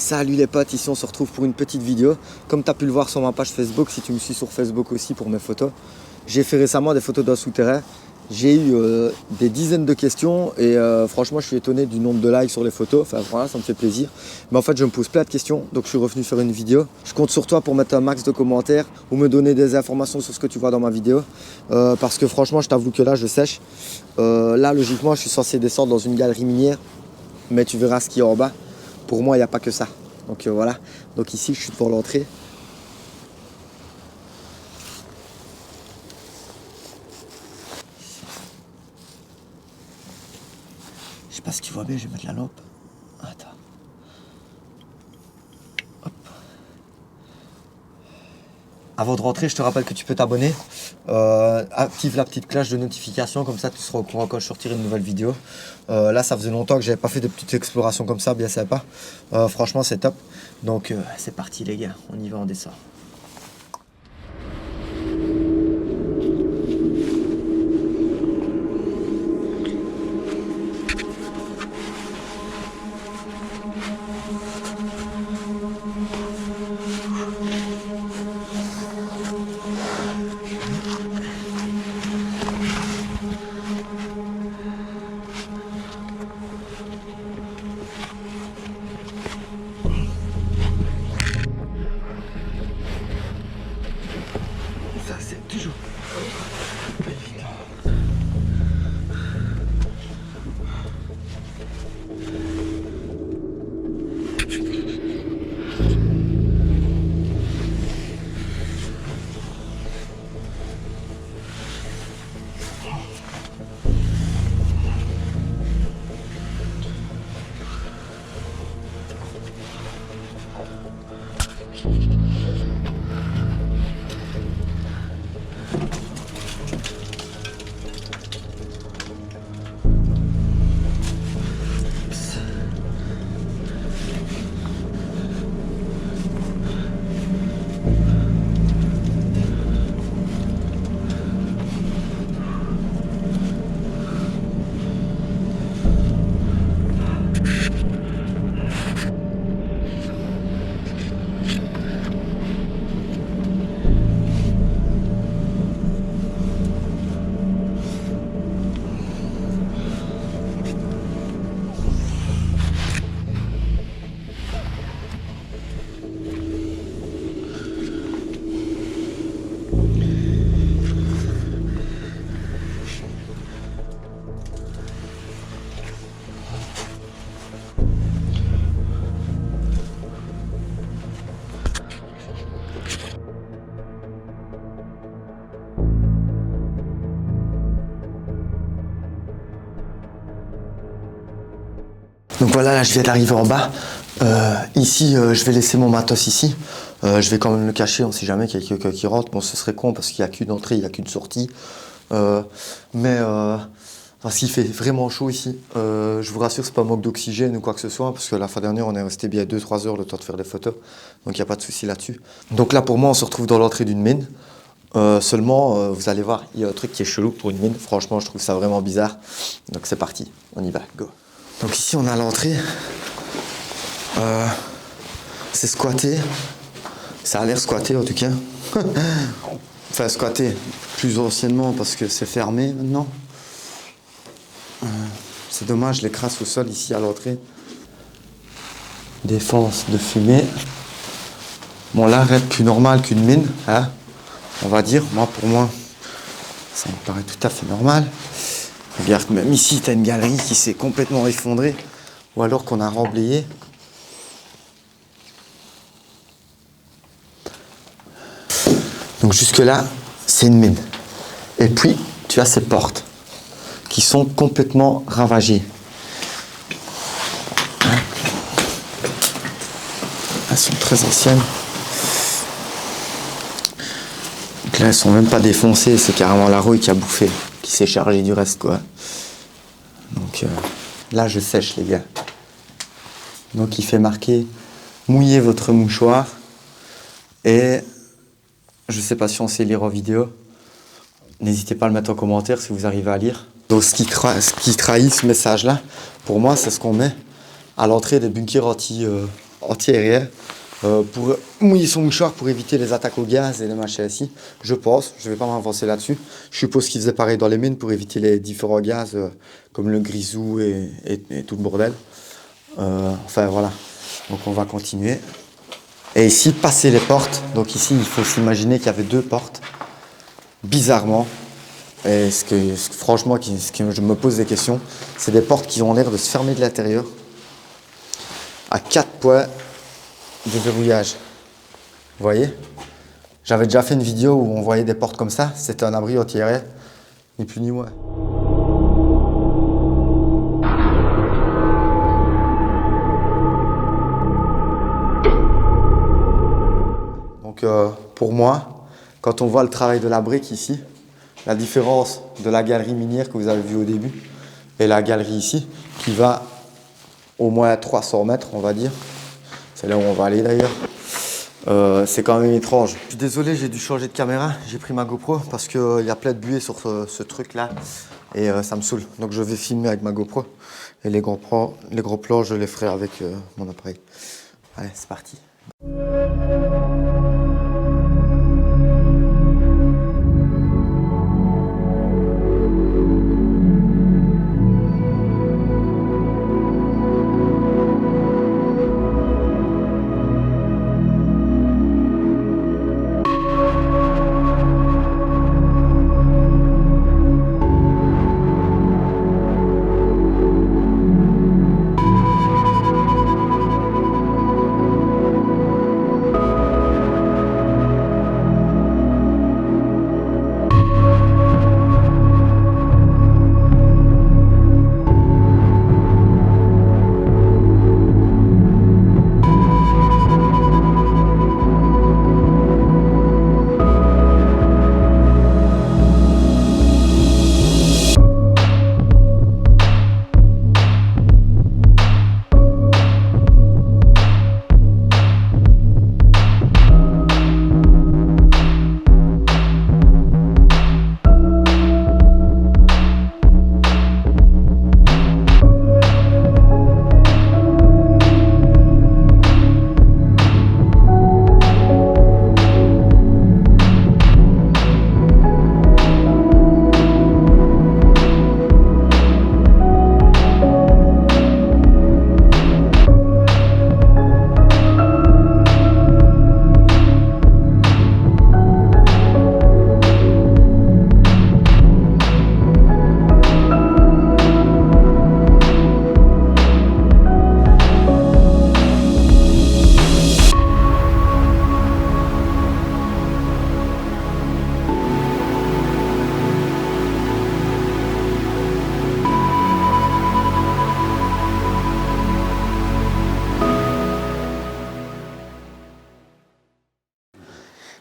Salut les potes, ici on se retrouve pour une petite vidéo. Comme tu as pu le voir sur ma page Facebook, si tu me suis sur Facebook aussi pour mes photos, j'ai fait récemment des photos d'un souterrain. J'ai eu des dizaines de questions et franchement je suis étonné du nombre de likes sur les photos. Enfin voilà, ça me fait plaisir. Mais en fait je me pose plein de questions, donc je suis revenu faire une vidéo. Je compte sur toi pour mettre un max de commentaires ou me donner des informations sur ce que tu vois dans ma vidéo. Parce que franchement je t'avoue que là je sèche. Là logiquement je suis censé descendre dans une galerie minière, mais tu verras ce qu'il y a en bas. Pour moi il n'y a pas que ça. Donc voilà, donc ici je suis devant l'entrée. Je sais pas ce qu'il voit bien, je vais mettre la lampe. Attends. Hop. Avant de rentrer, je te rappelle que tu peux t'abonner. Active la petite cloche de notification, comme ça tu seras au courant quand je sortirai une nouvelle vidéo. Là, ça faisait longtemps que j'avais pas fait de petites explorations comme ça, bien sympa. Franchement, c'est top. Donc, c'est parti les gars, on y va, on descend. Ça, c'est toujours pas évident. Donc voilà, là je viens d'arriver en bas. Ici, je vais laisser mon matos ici. Je vais quand même le cacher, on sait jamais qu'il y a quelqu'un qui rentre. Bon, ce serait con parce qu'il n'y a qu'une entrée, il n'y a qu'une sortie. Parce qu'il fait vraiment chaud ici. Je vous rassure, c'est pas manque d'oxygène ou quoi que ce soit, parce que la fois dernière, on est resté bien 2-3 heures le temps de faire des photos. Donc il n'y a pas de souci là-dessus. Donc là, pour moi, on se retrouve dans l'entrée d'une mine. Seulement, vous allez voir, il y a un truc qui est chelou pour une mine. Franchement, je trouve ça vraiment bizarre. Donc c'est parti, on y va, go. Donc ici on a l'entrée, c'est squatté, ça a l'air squatté en tout cas, enfin squatté plus anciennement parce que c'est fermé maintenant, c'est dommage les crasses au sol ici à l'entrée, défense de fumée, bon là rien de plus normal qu'une mine, hein, on va dire, pour moi ça me paraît tout à fait normal. Regarde, même ici, tu as une galerie qui s'est complètement effondrée, ou alors qu'on a remblayé. Donc jusque là, c'est une mine. Et puis, tu as ces portes qui sont complètement ravagées. Elles sont très anciennes. Donc là, elles sont même pas défoncées, c'est carrément la rouille qui a bouffé, qui s'est chargée du reste, quoi. Donc là, je sèche, les gars. Donc il fait marquer mouillez votre mouchoir. Et je sais pas si on sait lire en vidéo. N'hésitez pas à le mettre en commentaire si vous arrivez à lire. Donc ce qui trahit ce message-là, pour moi, c'est ce qu'on met à l'entrée des bunkers anti-aérien pour mouiller son mouchoir pour éviter les attaques au gaz et les machins ainsi. Je pense, je vais pas m'avancer là-dessus. Je suppose qu'ils faisaient pareil dans les mines pour éviter les différents gaz comme le grisou et tout le bordel. Enfin voilà, donc on va continuer. Et ici, passer les portes. Donc ici, il faut s'imaginer qu'il y avait 2 portes. Bizarrement, et franchement, je me pose des questions, c'est des portes qui ont l'air de se fermer de l'intérieur à 4 points de verrouillage. Vous voyez? J'avais déjà fait une vidéo où on voyait des portes comme ça. C'était un abri anti-aérien, ni plus ni moins. Donc pour moi, quand on voit le travail de la brique ici, la différence de la galerie minière que vous avez vue au début et la galerie ici, qui va au moins 300 mètres, on va dire. C'est là où on va aller d'ailleurs. C'est quand même étrange. Je suis désolé, j'ai dû changer de caméra. J'ai pris ma GoPro parce qu'il y a plein de buée sur ce truc-là et ça me saoule. Donc je vais filmer avec ma GoPro et les gros plans, je les ferai avec mon appareil. Allez, c'est parti.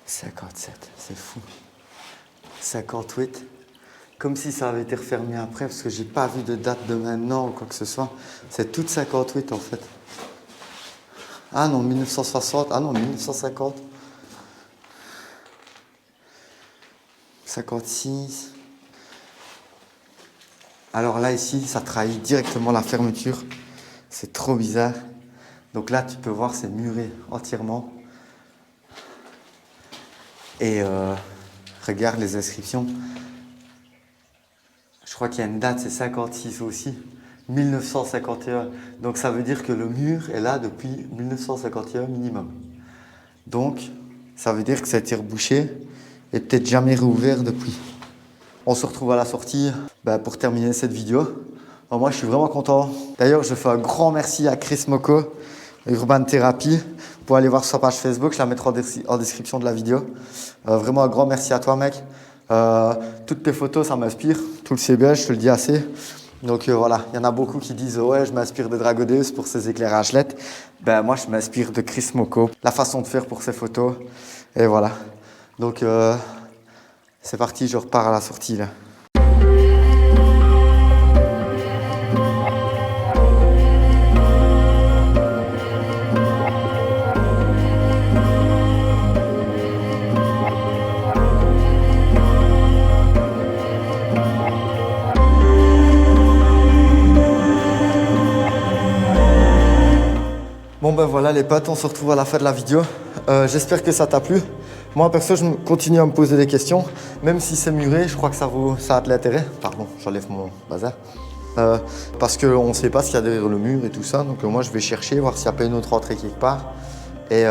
« 57, c'est fou. 58, comme si ça avait été refermé après, parce que j'ai pas vu de date de maintenant ou quoi que ce soit. C'est toute 58 en fait. Ah non, 1960, ah non, 1950. 56. Alors là, ici, ça trahit directement la fermeture. C'est trop bizarre. Donc là, tu peux voir, c'est muré entièrement. Et regarde les inscriptions. Je crois qu'il y a une date, c'est 56 aussi. 1951. Donc ça veut dire que le mur est là depuis 1951 minimum. Donc ça veut dire que ça a été rebouché et peut-être jamais réouvert depuis. On se retrouve à la sortie pour terminer cette vidéo. Alors moi je suis vraiment content. D'ailleurs je fais un grand merci à Chris Moko, Urban Therapy. Vous pouvez aller voir sur sa page Facebook, je la mettrai en description de la vidéo. Vraiment un grand merci à toi mec. Toutes tes photos ça m'inspire, tout le sais bien, je te le dis assez. Donc voilà, il y en a beaucoup qui disent ouais je m'inspire de Dragodeus pour ses éclairages LED. Moi je m'inspire de Chris Moko, la façon de faire pour ses photos. Et voilà. Donc c'est parti, je repars à la sortie là. Bon ben voilà les potes, on se retrouve à la fin de la vidéo. J'espère que ça t'a plu. Moi perso, je continue à me poser des questions. Même si c'est muré, je crois que ça a de l'intérêt. Pardon, j'enlève mon bazar. Parce qu'on ne sait pas ce qu'il y a derrière le mur et tout ça. Donc moi je vais chercher, voir s'il n'y a pas une autre entrée quelque part. Et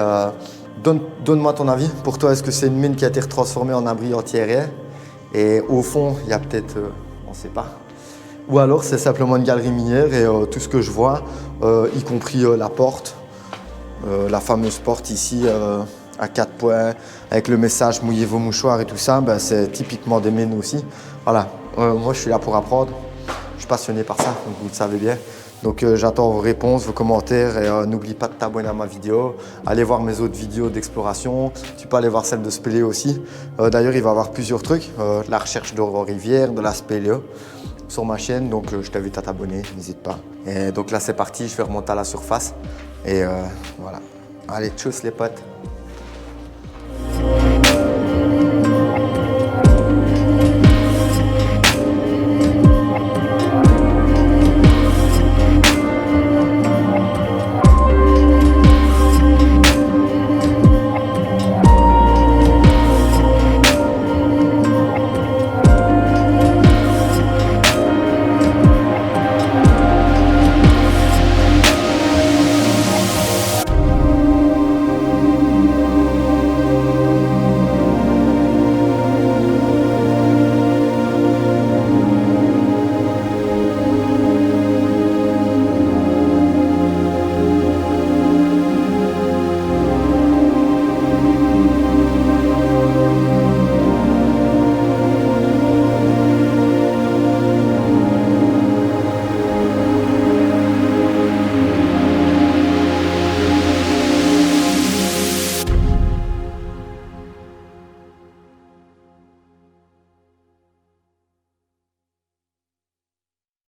donne-moi ton avis. Pour toi, est-ce que c'est une mine qui a été transformée en abri anti-aérien? Et au fond, il y a peut-être, on ne sait pas. Ou alors c'est simplement une galerie minière et tout ce que je vois, y compris la porte, la fameuse porte ici à 4 points, avec le message mouillez vos mouchoirs et tout ça, ben, c'est typiquement des mines aussi. Voilà, moi je suis là pour apprendre, je suis passionné par ça, donc vous le savez bien. Donc j'attends vos réponses, vos commentaires et n'oublie pas de t'abonner à ma vidéo. Allez voir mes autres vidéos d'exploration. Tu peux aller voir celle de spéléo aussi. D'ailleurs, il va y avoir plusieurs trucs. La recherche de rivière, de la spéléo sur ma chaîne. Donc je t'invite à t'abonner, n'hésite pas. Et donc là, c'est parti, je vais remonter à la surface. Et voilà. Allez, tchuss les potes.